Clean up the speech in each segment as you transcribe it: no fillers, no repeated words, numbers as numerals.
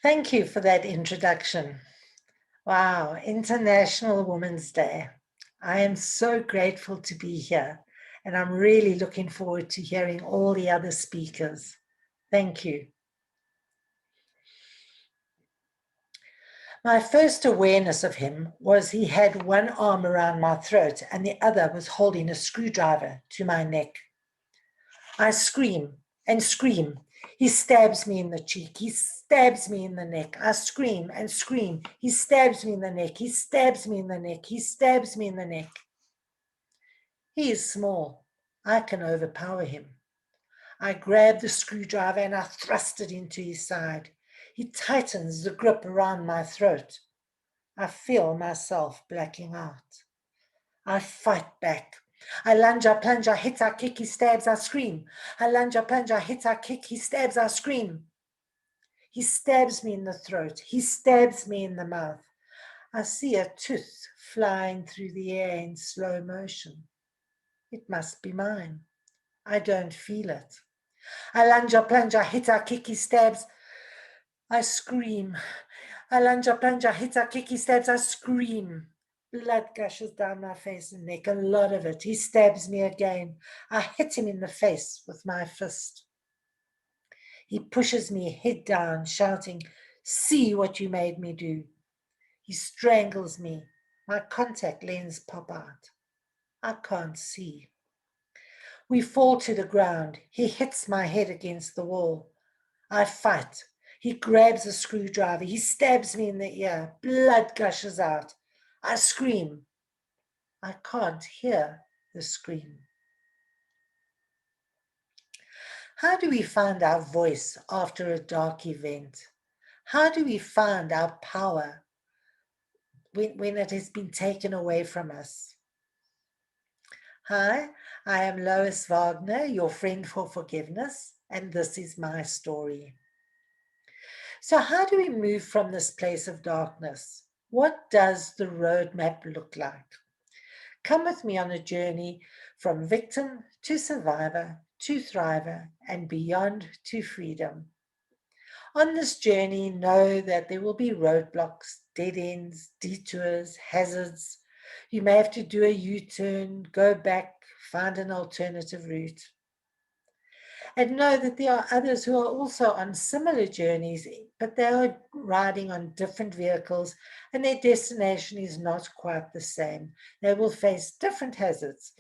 Thank you for that introduction. Wow, International Women's Day. I am so grateful to be here, and I'm really looking forward to hearing all the other speakers. Thank you. My first awareness of him was he had one arm around my throat and the other was holding a screwdriver to my neck. I scream and scream. He stabs me in the cheek. He stabs me in the neck. I scream and scream. He stabs me in the neck. He stabs me in the neck. He stabs me in the neck. He is small. I can overpower him. I grab the screwdriver and I thrust it into his side. He tightens the grip around my throat. I feel myself blacking out. I fight back. I lunge, I plunge, I hit, I kick, he stabs, I scream. I lunge, I plunge, I hit, I kick, he stabs, I scream. He stabs me in the throat. He stabs me in the mouth. I see a tooth flying through the air in slow motion. It must be mine. I don't feel it. I lunge, I plunge, I hit, I kick, he stabs. I scream. I lunge, I plunge, I hit, I kick, he stabs, I scream. Blood gushes down my face and neck, a lot of it. He stabs me again. I hit him in the face with my fist. He pushes me head down, shouting, "See what you made me do." He strangles me. My contact lens pop out. I can't see. We fall to the ground. He hits my head against the wall. I fight. He grabs a screwdriver. He stabs me in the ear. Blood gushes out. I scream. I can't hear the scream. How do we find our voice after a dark event? How do we find our power when it has been taken away from us? Hi, I am Lois Wagner, your friend for forgiveness, and this is my story. So how do we move from this place of darkness? What does the roadmap look like? Come with me on a journey from victim to survivor to thriver and beyond to freedom. On this journey, know that there will be roadblocks, dead ends, detours, hazards. You may have to do a U-turn, go back, find an alternative route. And know that there are others who are also on similar journeys, but they are riding on different vehicles and their destination is not quite the same. They will face different hazards,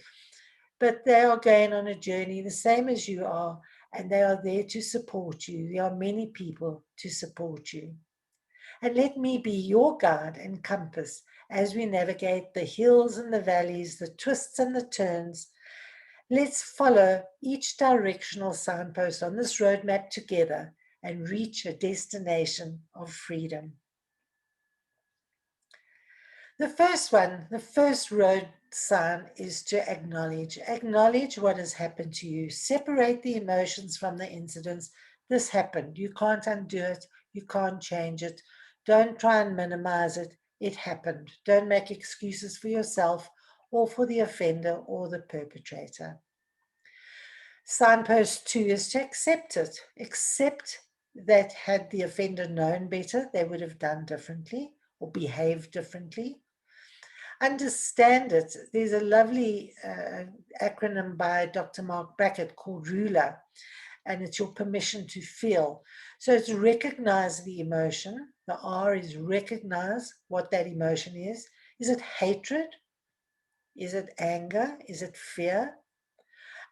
but they are going on a journey the same as you are, and they are there to support you. There are many people to support you. And let me be your guide and compass as we navigate the hills and the valleys, the twists and the turns. Let's follow each directional signpost on this roadmap together and reach a destination of freedom. The first one, the first road sign is to acknowledge. Acknowledge what has happened to you. Separate the emotions from the incidents. This happened. You can't undo it. You can't change it. Don't try and minimize it. It happened. Don't make excuses for yourself or for the offender or the perpetrator. Signpost 2 is to accept it. Accept that had the offender known better, they would have done differently or behaved differently. Understand it. There's a lovely acronym by Dr. Mark Brackett called RULER, and it's your permission to feel. So it's recognize the emotion. The R is recognize what that emotion is. Is it hatred? Is it anger? Is it fear?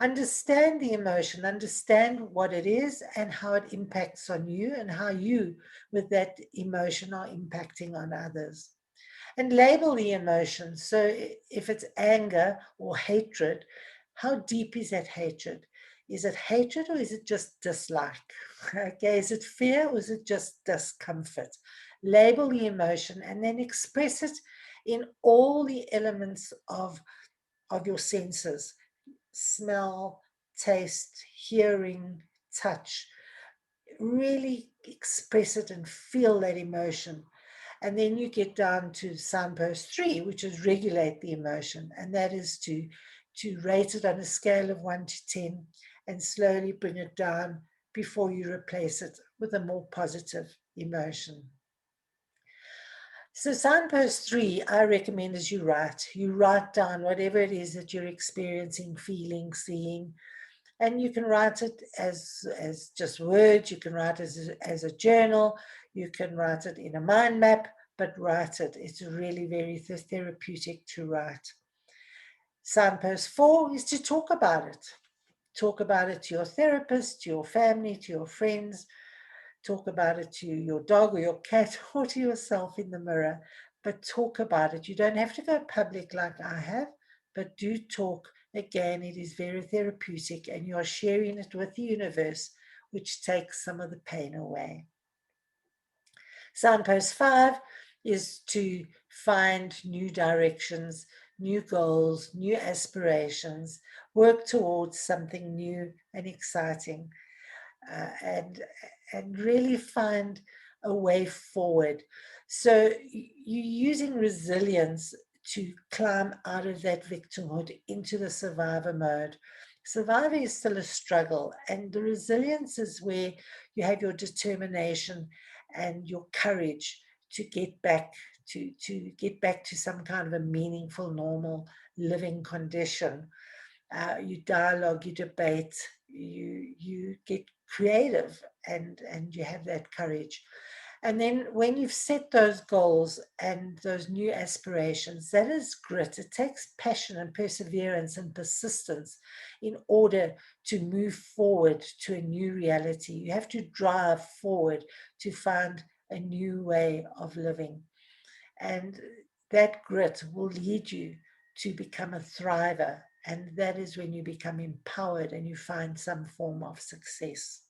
Understand the emotion, understand what it is and how it impacts on you and how you, with that emotion, are impacting on others. And label the emotion. So if it's anger or hatred, how deep is that hatred? Is it hatred or is it just dislike? Okay, is it fear or is it just discomfort? Label the emotion and then express it in all the elements of your senses. Smell, taste, hearing, touch. Really express it and feel that emotion. And then you get down to signpost 3, which is regulate the emotion. And that is to rate it on a scale of 1 to 10 and slowly bring it down before you replace it with a more positive emotion. So signpost 3, I recommend is you write down whatever it is that you're experiencing, feeling, seeing, and you can write it as just words, you can write it as a journal, you can write it in a mind map, but write it. It's really very therapeutic to write. Signpost 4 is to talk about it. Talk about it to your therapist, to your family, to your friends. Talk about it to your dog or your cat or to yourself in the mirror, but talk about it. You don't have to go public like I have, but do talk. Again, it is very therapeutic and you are sharing it with the universe, which takes some of the pain away. Signpost 5 is to find new directions, new goals, new aspirations, work towards something new and exciting, and really find a way forward. So you're using resilience to climb out of that victimhood into the survivor mode. Survivor is still a struggle, and the resilience is where you have your determination and your courage to get back to some kind of a meaningful, normal living condition. You dialogue, you debate, you get creative, and you have that courage. And then when you've set those goals and those new aspirations, that is grit. It takes passion and perseverance and persistence in order to move forward to a new reality. You have to drive forward to find a new way of living. And that grit will lead you to become a thriver. And that is when you become empowered and you find some form of success.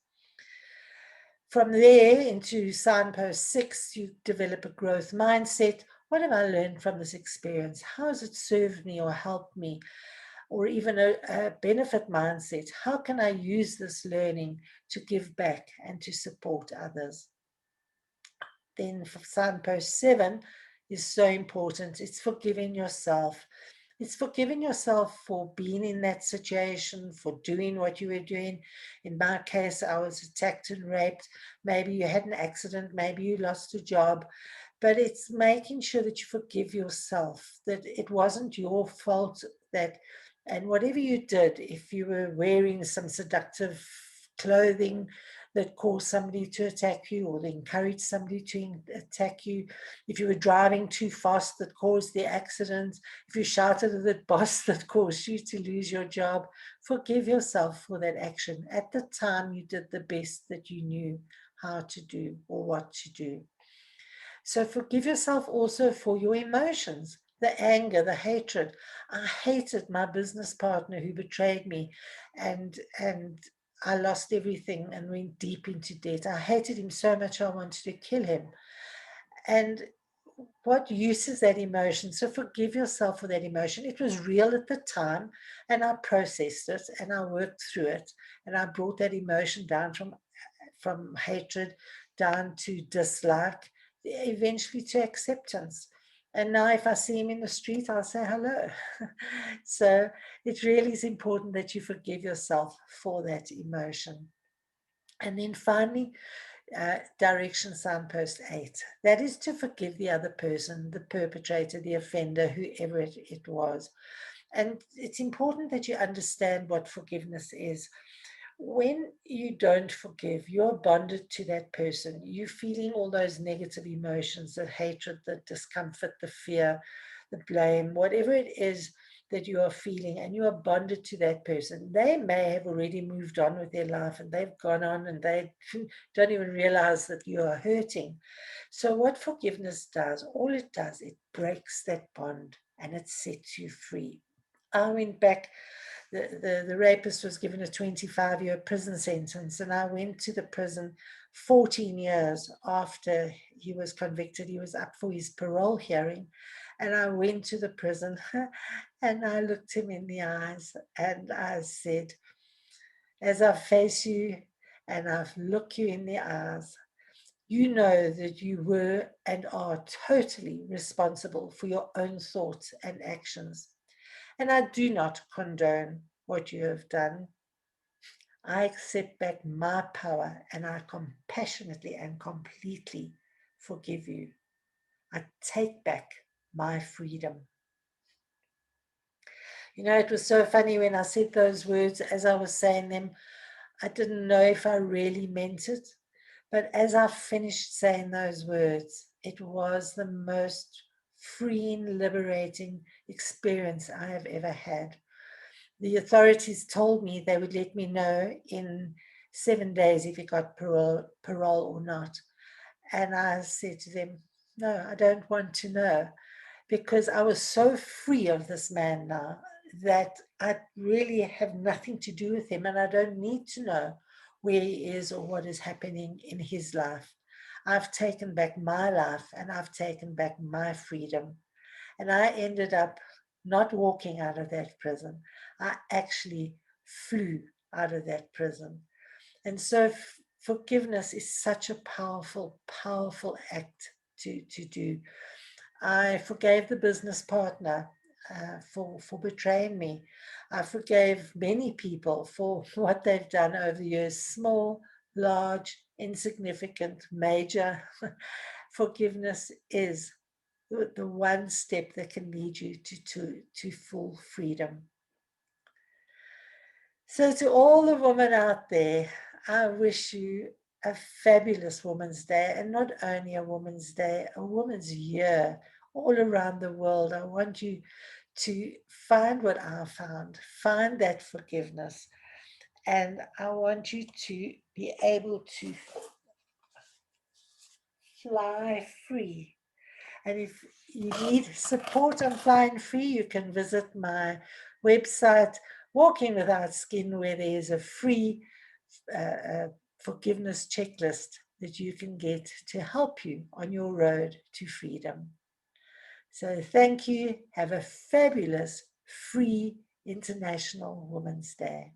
From there into signpost 6, you develop a growth mindset. What have I learned from this experience? How has it served me or helped me? Or even a benefit mindset. How can I use this learning to give back and to support others? Then for signpost 7 is so important. It's forgiving yourself. It's forgiving yourself for being in that situation, for doing what you were doing. In my case, I was attacked and raped. Maybe you had an accident, maybe you lost a job, but it's making sure that you forgive yourself, that it wasn't your fault, that, and whatever you did, if you were wearing some seductive clothing that caused somebody to attack you or encouraged somebody to attack you, if you were driving too fast that caused the accident, if you shouted at the boss that caused you to lose your job, forgive yourself for that action. At the time, you did the best that you knew how to do or what to do. So forgive yourself also for your emotions, the anger, the hatred. I hated my business partner who betrayed me, and I lost everything and went deep into debt. I hated him so much I wanted to kill him. And what use is that emotion? So forgive yourself for that emotion. It was real at the time, and I processed it and I worked through it, and I brought that emotion down from hatred down to dislike, eventually to acceptance. And now, if I see him in the street, I'll say hello. So it really is important that you forgive yourself for that emotion. And then finally, direction signpost 8. That is to forgive the other person, the perpetrator, the offender, whoever it was. And it's important that you understand what forgiveness is. When you don't forgive, you're bonded to that person. You're feeling all those negative emotions, the hatred, the discomfort, the fear, the blame, whatever it is that you are feeling, and you are bonded to that person. They may have already moved on with their life and they've gone on and they don't even realize that you are hurting. So what forgiveness does, all it does, it breaks that bond and it sets you free. I went back, the rapist was given a 25-year prison sentence, and I went to the prison 14 years after he was convicted. He was up for his parole hearing, and I went to the prison and I looked him in the eyes and I said, as I face you and I look you in the eyes, you know that you were and are totally responsible for your own thoughts and actions. And I do not condone what you have done. I accept back my power and I compassionately and completely forgive you. I take back my freedom. You know, it was so funny when I said those words, as I was saying them, I didn't know if I really meant it. But as I finished saying those words, it was the most freeing, liberating experience I have ever had. The authorities told me they would let me know in 7 days if he got parole or not. And I said to them, no, I don't want to know, because I was so free of this man now that I really have nothing to do with him, and I don't need to know where he is or what is happening in his life. I've taken back my life and I've taken back my freedom. And I ended up not walking out of that prison. I actually flew out of that prison. And so forgiveness is such a powerful, powerful act to do. I forgave the business partner for betraying me. I forgave many people for what they've done over the years, small, large, insignificant, major. Forgiveness is the one step that can lead you to full freedom. So, to all the women out there, I wish you a fabulous Women's Day, and not only a Women's Day, a Women's Year all around the world. I want you to find what I found, find that forgiveness, and I want you to be able to fly free. And if you need support on flying free, you can visit my website, Walking Without Skin, where there is a free forgiveness checklist that you can get to help you on your road to freedom. So thank you. Have a fabulous, free International Women's Day.